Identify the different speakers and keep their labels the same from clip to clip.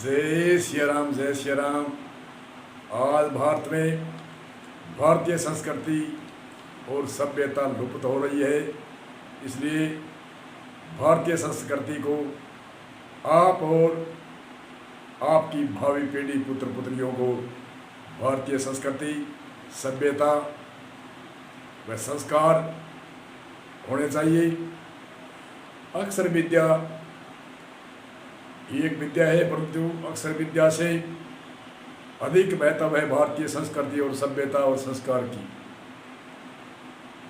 Speaker 1: जय श्री राम, जय श्री राम। आज भारत में भारतीय संस्कृति और सभ्यता लुप्त हो रही है, इसलिए भारतीय संस्कृति को आप और आपकी भावी पीढ़ी पुत्र पुत्रियों को भारतीय संस्कृति, सभ्यता व संस्कार होने चाहिए। अक्षर विद्या एक विद्या है, परंतु अक्षर विद्या से अधिक महत्व है भारतीय संस्कृति और सभ्यता और संस्कार की।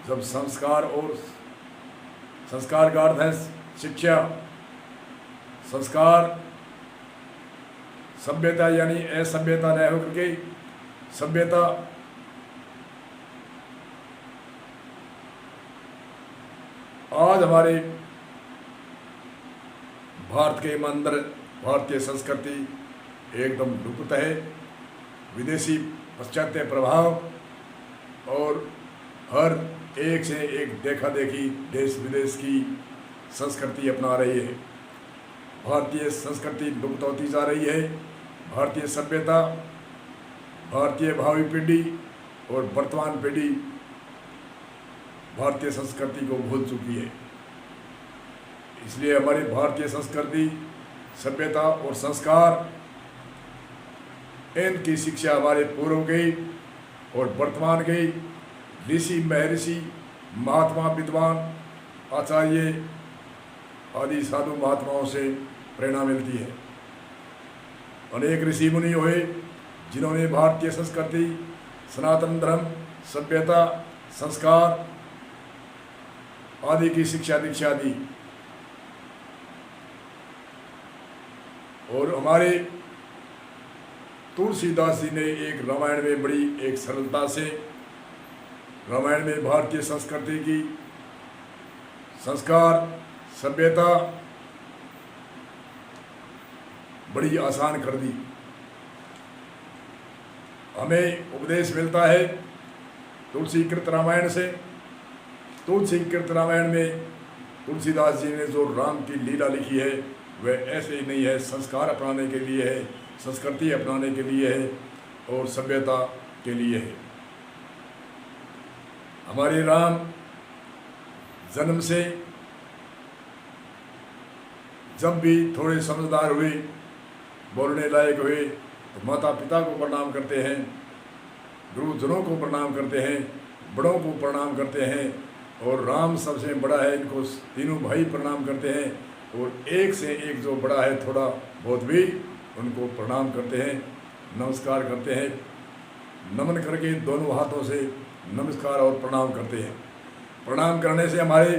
Speaker 1: जब संस्कार का अर्थ है शिक्षा, संस्कार, सभ्यता यानी असभ्यता न होकर के सभ्यता। आज हमारे भारत के अंदर भारतीय संस्कृति एकदम लुप्त है। विदेशी पाश्चात्य प्रभाव और हर एक से एक देखा देखी देश विदेश की संस्कृति अपना रही है। भारतीय संस्कृति लुप्त होती जा रही है। भारतीय सभ्यता, भारतीय भावी पीढ़ी और वर्तमान पीढ़ी भारतीय संस्कृति को भूल चुकी है। इसलिए हमारी भारतीय संस्कृति, सभ्यता और संस्कार, इनकी शिक्षा हमारे पूर्व की और वर्तमान की ऋषि, महर्षि, महात्मा, विद्वान, आचार्य आदि साधु महात्माओं से प्रेरणा मिलती है। अनेक ऋषि मुनि हुए जिन्होंने भारतीय संस्कृति, सनातन धर्म, सभ्यता, संस्कार आदि की शिक्षा दीक्षा दी। और हमारे तुलसीदास जी ने एक रामायण में बड़ी एक सरलता से रामायण में भारतीय संस्कृति की, संस्कार, सभ्यता बड़ी आसान कर दी। हमें उपदेश मिलता है तुलसी कृत रामायण से। तुलसी कृत रामायण में तुलसीदास जी ने जो राम की लीला लिखी है वह ऐसे ही नहीं है, संस्कार अपनाने के लिए है, संस्कृति अपनाने के लिए है और सभ्यता के लिए है। हमारे राम जन्म से जब भी थोड़े समझदार हुए, बोलने लायक हुए, तो माता पिता को प्रणाम करते हैं, गुरुजनों को प्रणाम करते हैं, बड़ों को प्रणाम करते हैं। और राम सबसे बड़ा है, इनको तीनों भाई प्रणाम करते हैं। और एक से एक जो बड़ा है थोड़ा बहुत भी उनको प्रणाम करते हैं, नमस्कार करते हैं। नमन करके दोनों हाथों से नमस्कार और प्रणाम करते हैं। प्रणाम करने से हमारे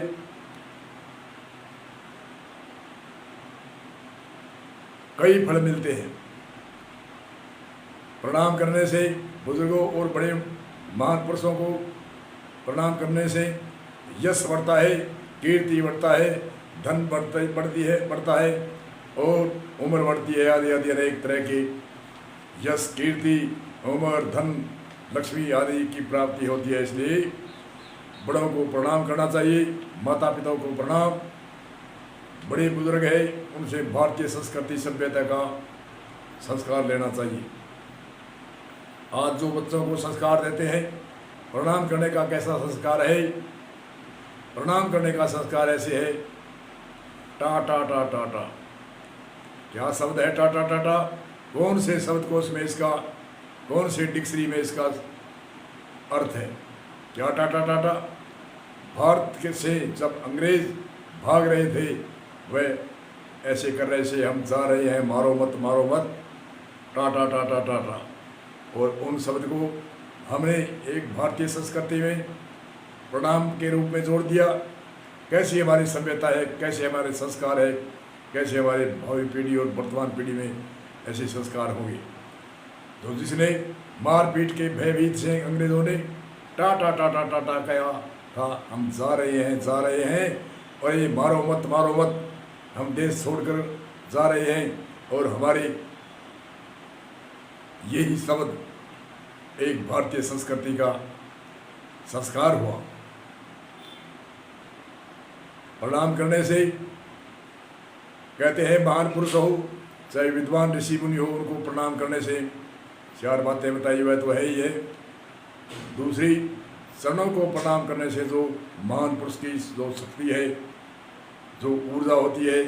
Speaker 1: कई फल मिलते हैं। प्रणाम करने से बुजुर्गों और बड़े महान पुरुषों को प्रणाम करने से यश बढ़ता है, कीर्ति बढ़ता है, धन बढ़ता है और उम्र बढ़ती है। आदि आदि अनेक तरह के यश, कीर्ति, उम्र, धन, लक्ष्मी आदि की प्राप्ति होती है। इसलिए बड़ों को प्रणाम करना चाहिए, माता पिता को प्रणाम। बड़े बुजुर्ग है उनसे भारतीय संस्कृति, सभ्यता का संस्कार लेना चाहिए। आज जो बच्चों को संस्कार देते हैं, प्रणाम करने का कैसा संस्कार है? प्रणाम करने का संस्कार ऐसे है, टा टा टा टा टा। क्या शब्द है टा टा टा टा? कौन से शब्दकोश में इसका, कौन से डिक्शनरी में इसका अर्थ है? क्या टा टा टा टा? भारत के से जब अंग्रेज भाग रहे थे, वह ऐसे कर रहे से हम जा रहे हैं, मारो मत, मारो मत, टा टा टा टा टा टा। और उन शब्द को हमने एक भारतीय संस्कृति में प्रणाम के रूप में जोड़ दिया। कैसी हमारी सभ्यता है, कैसे हमारे संस्कार है, कैसे हमारे भावी पीढ़ी और वर्तमान पीढ़ी में ऐसे संस्कार होंगे। तो जिसने मारपीट के भयभीत से अंग्रेजों ने टा टा टा टा टा टा कहा था, हम जा रहे हैं और ये मारो मत, मारो मत, हम देश छोड़कर जा रहे हैं। और हमारे यही शब्द एक भारतीय संस्कृति का संस्कार हुआ। प्रणाम करने से कहते हैं महान पुरुष हो, चाहे विद्वान ऋषि मुनि हो, उनको प्रणाम करने से 4 बातें बताई वह तो है ही है। दूसरी, चरणों को प्रणाम करने से जो महान पुरुष की जो शक्ति है, जो ऊर्जा होती है,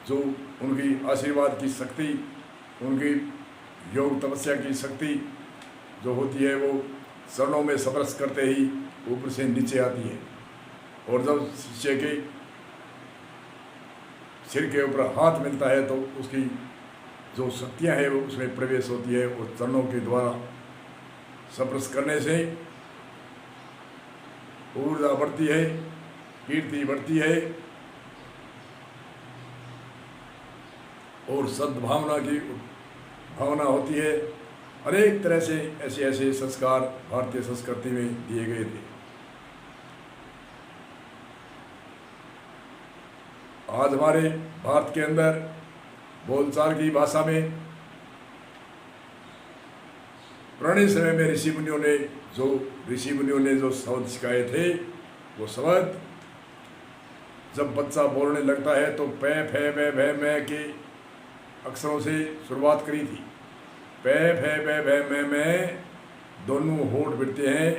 Speaker 1: जो उनकी आशीर्वाद की शक्ति, उनकी योग तपस्या की शक्ति जो होती है, वो चरणों में स्पर्श करते ही ऊपर से नीचे आती है। और जब शिष्य के सिर के ऊपर हाथ मिलता है तो उसकी जो शक्तियाँ हैं वो उसमें प्रवेश होती है, और चरणों के द्वारा स्पर्श करने से ऊर्जा बढ़ती है, कीर्ति बढ़ती है, और सद्भावना की भावना होती है। अनेक तरह से ऐसे ऐसे संस्कार भारतीय संस्कृति में दिए गए थे। आज हमारे भारत के अंदर बोलचाल की भाषा में पुराने समय में ऋषि मुनियों ने जो शब्द सिखाए थे, वो शब्द जब बच्चा बोलने लगता है तो पै फै बै भै मैं के अक्षरों से शुरुआत करी थी। पै फै बै भै मैं दोनों होठ भिड़ते हैं।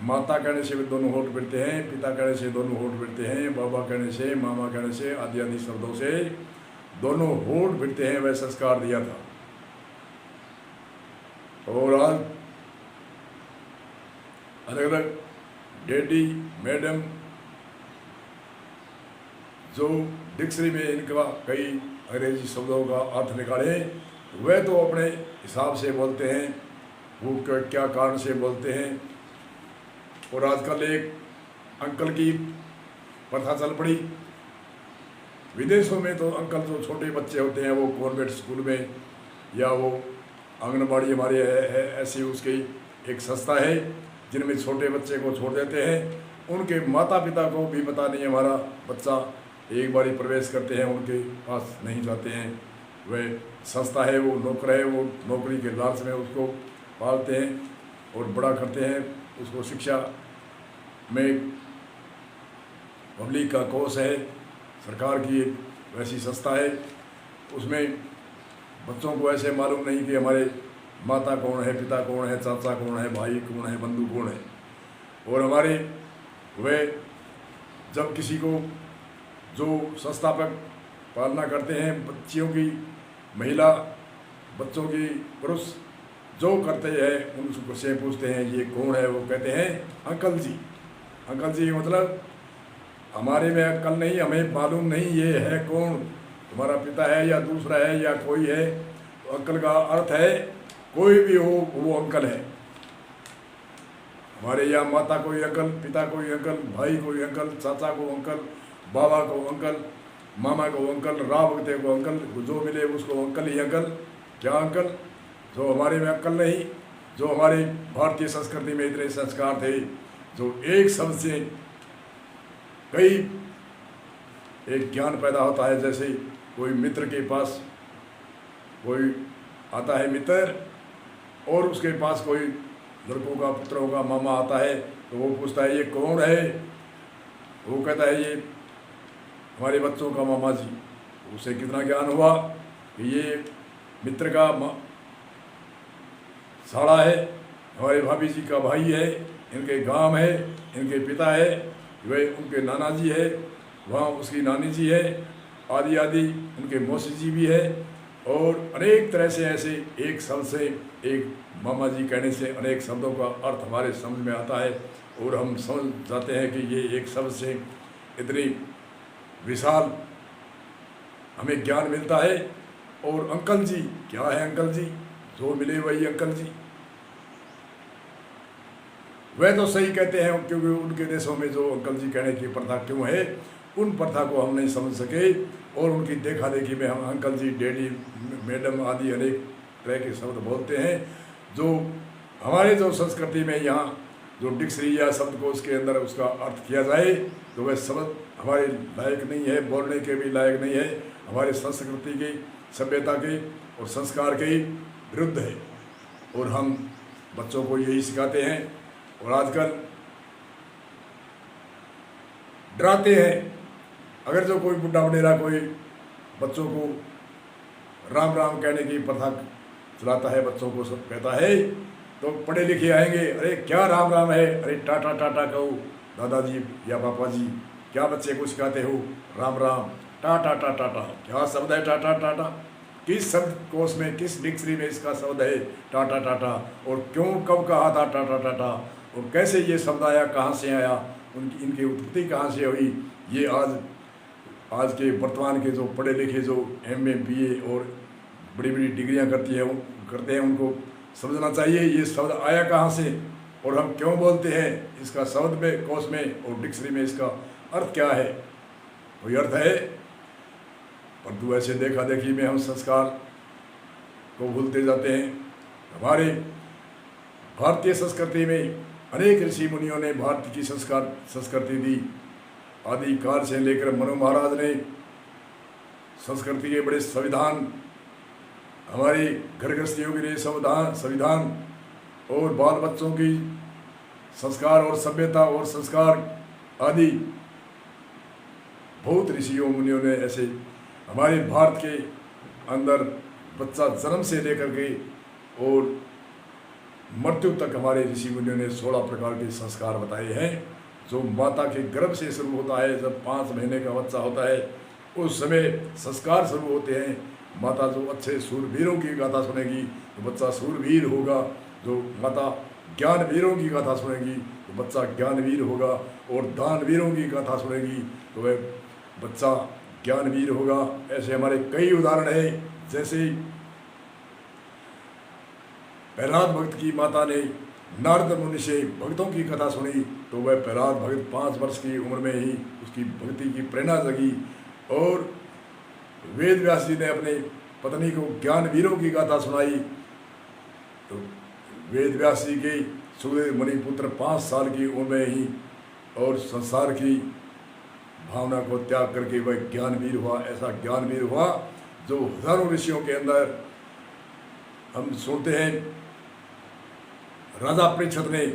Speaker 1: माता कहने से भी दोनों होठ भिड़ते हैं, पिता कहने से दोनों होठ भिड़ते हैं, बाबा कहने से, मामा कहने से, आदि आदि शब्दों से दोनों होठ भिड़ते हैं। वह संस्कार दिया था। और आज अलग अलग डैडी मैडम जो डिक्शनरी में इनका कई अंग्रेजी शब्दों का अर्थ निकाले, वह तो अपने हिसाब से बोलते हैं, वो क्या कारण से बोलते हैं। और आजकल एक अंकल की प्रथा चल पड़ी। विदेशों में तो अंकल जो छोटे बच्चे होते हैं वो कॉन्वेंट स्कूल में या वो आंगनबाड़ी हमारे ऐसी उसकी एक संस्था है जिनमें छोटे बच्चे को छोड़ देते हैं। उनके माता पिता को भी पता नहीं हमारा बच्चा एक बारी प्रवेश करते हैं, उनके पास नहीं जाते हैं। वह संस्था है, वो नौकर है, वो नौकरी के लालच में उसको पालते हैं और बड़ा करते हैं। उसको शिक्षा में पब्लिक का कोर्स है, सरकार की एक वैसी संस्था है। उसमें बच्चों को ऐसे मालूम नहीं कि हमारे माता कौन है, पिता कौन है, चाचा कौन है, भाई कौन है, बंधु कौन है। और हमारे वे जब किसी को जो संस्थापक पालना करते हैं, बच्चियों की, महिला बच्चों की, पुरुष जो करते हैं उनसे पूछते हैं ये कौन है, वो कहते हैं अंकल जी। अंकल जी मतलब हमारे में अक्ल नहीं, हमें मालूम नहीं ये है कौन, तुम्हारा पिता है या दूसरा है या कोई है। तो अंकल का अर्थ है कोई भी हो वो अंकल है। हमारे यहाँ माता कोई अंकल, पिता कोई अंकल, भाई कोई अंकल, चाचा को अंकल, बाबा को अंकल, मामा को अंकल, राव भगते को अंकल, जो मिले उसको अंकल ही अंकल। क्या अंकल? जो हमारे में अक्ल नहीं, जो हमारे भारतीय संस्कृति में इतने संस्कार थे, जो एक शब्द से कई एक ज्ञान पैदा होता है। जैसे कोई मित्र के पास कोई आता है मित्र, और उसके पास कोई लड़कों का, पुत्रों का मामा आता है, तो वो पूछता है ये कौन है? वो कहता है ये हमारे बच्चों का मामा जी। उसे कितना ज्ञान हुआ कि ये मित्र का साड़ा है, हमारे भाभी जी का भाई है, इनके गांव है, इनके पिता है, वे उनके नाना जी है, वहाँ उसकी नानी जी है, आदि आदि, उनके मौसी जी भी है। और अनेक तरह से ऐसे एक शब्द से, एक मामा जी कहने से अनेक शब्दों का अर्थ हमारे समझ में आता है, और हम समझ जाते हैं कि ये एक शब्द से इतनी विशाल हमें ज्ञान मिलता है। और अंकल जी क्या है? अंकल जी जो मिले वही अंकल जी। वह तो सही कहते हैं, क्योंकि उनके देशों में जो अंकल जी कहने की प्रथा क्यों है, उन प्रथा को हम नहीं समझ सके, और उनकी देखा देखी में हम अंकल जी, डैडी, मैडम आदि अनेक तरह के शब्द बोलते हैं। जो हमारे जो संस्कृति में यहाँ जो डिक्शनरी या शब्दकोश के अंदर उसका अर्थ किया जाए, तो वह शब्द हमारे लायक नहीं है, बोलने के भी लायक नहीं है, हमारे संस्कृति की, सभ्यता के और संस्कार के विरुद्ध है। और हम बच्चों को यही सिखाते हैं। और आजकल डराते हैं, अगर जो कोई बुढ़ा वडेरा कोई बच्चों को राम राम कहने की प्रथा चलाता है, बच्चों को सब कहता है तो पढ़े लिखे आएंगे, अरे क्या राम राम है, अरे टाटा टाटा कहो दादाजी या पापा जी, क्या बच्चे को सिखाते हो राम राम, टाटा टाटा टाटा क्या शब्द है टाटा टाटा, किस शब्द कोश में किस डिक्शनरी में इसका शब्द है टाटा टाटा, और क्यों कब कहा था टाटा टाटा, और कैसे ये शब्द आया, कहाँ से आया, उनकी इनकी उत्पत्ति कहाँ से हुई, ये आज के वर्तमान के जो पढ़े लिखे जो MA BA और बड़ी बड़ी डिग्रियां करते हैं उनको समझना चाहिए ये शब्द आया कहाँ से और हम क्यों बोलते हैं, इसका शब्द में कोश में और डिक्शनरी में इसका अर्थ क्या है, कोई अर्थ है। परंतु ऐसे देखा देखी में हम संस्कार को भूलते जाते हैं। हमारे भारतीय संस्कृति में अनेक ऋषि मुनियों ने भारत की संस्कृति दी। आदिकाल से लेकर मनु महाराज ने संस्कृति के बड़े संविधान, हमारी घर गृहस्थियों के लिए संविधान और बाल बच्चों की संस्कार और सभ्यता और संस्कार आदि बहुत ऋषियों मुनियों ने ऐसे हमारे भारत के अंदर बच्चा जन्म से लेकर के और मृत्यु तक हमारे ऋषि मुनियों ने 16 प्रकार के संस्कार बताए हैं। जो माता के गर्भ से शुरू होता है, जब 5 महीने का बच्चा होता है उस समय संस्कार शुरू होते हैं। माता जो अच्छे सूरवीरों की गाथा सुनेगी तो बच्चा सूरवीर होगा, जो माता ज्ञानवीरों की गाथा सुनेगी तो बच्चा ज्ञानवीर होगा, और दानवीरों की गाथा सुनेगी तो वह बच्चा ज्ञानवीर होगा। ऐसे हमारे कई उदाहरण हैं। जैसे प्रहलाद भक्त की माता ने नारद मुनि से भक्तों की कथा सुनी तो वह प्रहलाद भक्त 5 वर्ष की उम्र में ही उसकी भक्ति की प्रेरणा जगी, और वेद व्यास जी ने अपने पत्नी को ज्ञानवीरों की गाथा सुनाई तो वेद व्यास जी के सुखदेव मुनि पुत्र 5 साल की उम्र में ही और संसार की भावना को त्याग करके वह ज्ञानवीर हुआ। ऐसा ज्ञानवीर हुआ जो हजारों ऋषियों के अंदर हम सुनते हैं। राजा परीक्षित ने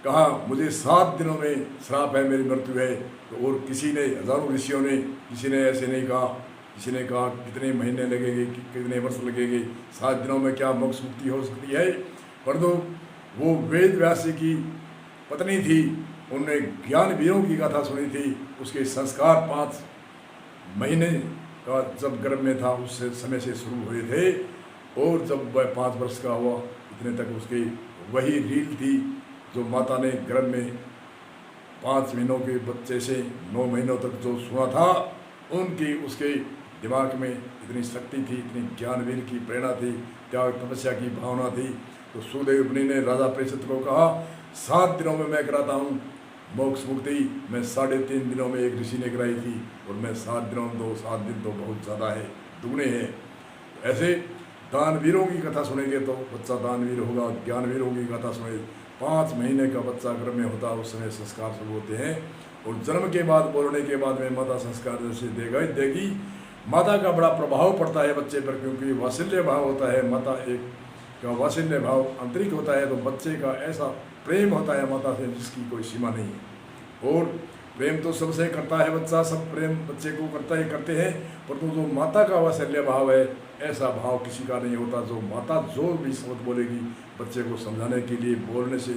Speaker 1: कहा मुझे 7 दिनों में श्राप है, मेरी मृत्यु है, तो और किसी ने, हजारों ऋषियों ने, किसी ने ऐसे नहीं कहा, किसी ने कहा कितने महीने लगेंगे, कितने वर्ष लगेंगे, 7 दिनों में क्या मोक्ष मुक्ति हो सकती है। परंतु वो वेद व्यास जी की पत्नी थी, उन्होंने ज्ञानवीरों की गाथा सुनी थी, उसके संस्कार 5 महीने का जब गर्भ में था उस समय से शुरू हुए थे, और जब वह 5 वर्ष का हुआ इतने तक उसकी वही रील थी जो माता ने गर्भ में 5 महीनों के बच्चे से 9 महीनों तक जो सुना था, उनकी उसके दिमाग में इतनी शक्ति थी, इतनी ज्ञानवीर की प्रेरणा थी, त्याग तपस्या की भावना थी। तो सुखदेव मुनि ने राजा परीक्षित को कहा 7 दिनों में मैं कराता हूँ मोक्ष मुक्ति, मैं 3.5 दिनों में एक ऋषि ने कराई थी, और मैं 7 दिनों में 7 दिन तो बहुत ज़्यादा है, दुगने हैं। ऐसे दानवीरों की कथा सुनेंगे तो बच्चा दानवीर होगा, ज्ञानवीरों की कथा सुने 5 महीने का बच्चा गर्भ में होता उस समय संस्कार शुरू होते हैं, और जन्म के बाद बोलने के बाद में माता संस्कार जैसे देगी। माता का बड़ा प्रभाव पड़ता है बच्चे पर, क्योंकि वात्सल्य भाव होता है, माता एक का वात्सल्य भाव आंतरिक होता है, तो बच्चे का ऐसा प्रेम होता है माता से जिसकी कोई सीमा नहीं है। और प्रेम तो सबसे करता है बच्चा, सब प्रेम बच्चे को करते हैं, परंतु जो माता का वात्सल्य भाव है ऐसा भाव किसी का नहीं होता। जो माता जो भी शब्द बोलेगी बच्चे को समझाने के लिए, बोलने से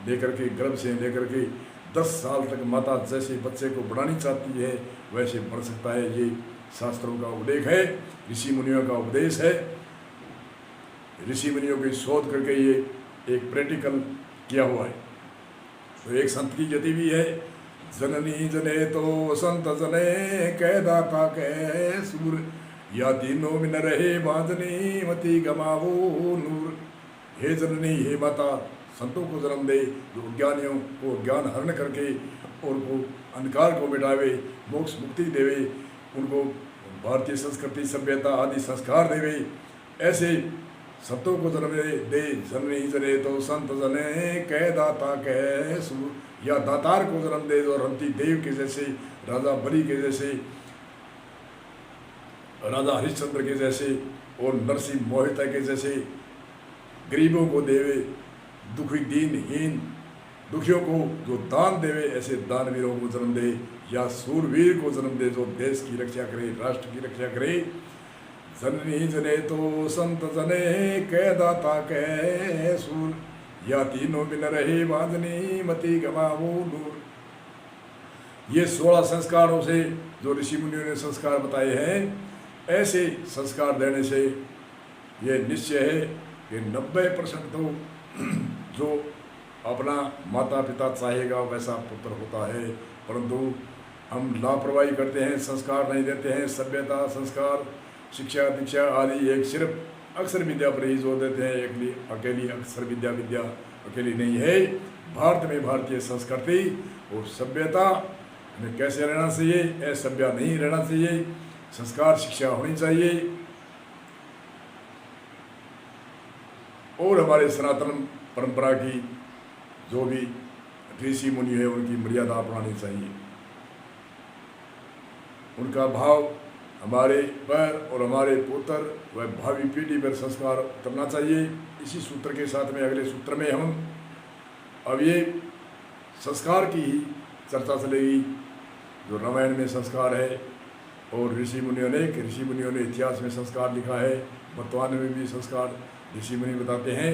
Speaker 1: लेकर के गर्भ से लेकर के 10 साल तक माता जैसे बच्चे को बढ़ानी चाहती है वैसे बढ़ सकता है। ये शास्त्रों का उल्लेख है, ऋषि मुनियों का उपदेश है, ऋषि मुनियों की शोध करके ये एक प्रैक्टिकल किया हुआ है। तो एक संत की गति भी है, जननी जने तो संत जने कह दाता कह सूर, या तीनों में न रहे बांधनी मती गमावो नूर। हे जननी, हे माता, संतों को जन्म दे जो ज्ञानियों को ज्ञान हरण करके और को अंधकार को मिटावे, मोक्ष मुक्ति देवे, उनको भारतीय संस्कृति सभ्यता आदि संस्कार देवे। ऐसे संतों को जन्म दे, जननी जने तो संत जने कह दाता कह सूर, या दातार को जन्म दे जो रंती देव के जैसे, राजा बलि के जैसे, राजा हरिश्चंद्र के जैसे, और नरसिंह मोहिता के जैसे गरीबों को देवे, दुखी दीनहीन दुखियों को जो दान देवे, ऐसे दानवीरों को जन्म दे, या सूरवीर को जन्म दे जो देश की रक्षा करे, राष्ट्र की रक्षा करे। जननी जने तो संत जने कै दाता कै सूर, या तीनों बिन रहे बांधनी मति गवावो नूर। ये 16 संस्कारों से जो ऋषि मुनियों ने संस्कार बताए हैं, ऐसे संस्कार देने से ये निश्चय है कि 90% तो जो अपना माता पिता चाहेगा वैसा पुत्र होता है, परंतु हम लापरवाही करते हैं, संस्कार नहीं देते हैं। सभ्यता, संस्कार, शिक्षा, दीक्षा आदि एक सिर्फ अक्षर विद्या पर ही जोर देते हैं। अकेली अक्षर विद्या अकेली नहीं है। भारत में भारतीय संस्कृति और सभ्यता में कैसे रहना चाहिए, असभ्य नहीं रहना चाहिए, संस्कार शिक्षा होनी चाहिए। और हमारे सनातन परंपरा की जो भी ऋषि मुनि है उनकी मर्यादा अपनानी चाहिए, उनका भाव हमारे पर और हमारे पुत्र व भावी पीढ़ी पर संस्कार करना चाहिए। इसी सूत्र के साथ में अगले सूत्र में हम अब ये संस्कार की ही चर्चा चलेगी। जो रामायण में संस्कार है और ऋषि मुनियों ने इतिहास में संस्कार लिखा है, वर्तमान में भी संस्कार ऋषि मुनि बताते हैं,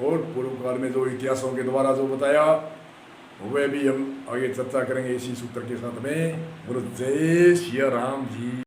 Speaker 1: और पूर्व काल में जो इतिहासों के द्वारा जो बताया वह भी हम आगे चर्चा करेंगे इसी सूत्र के साथ में। बोलो जय श्री राम जी।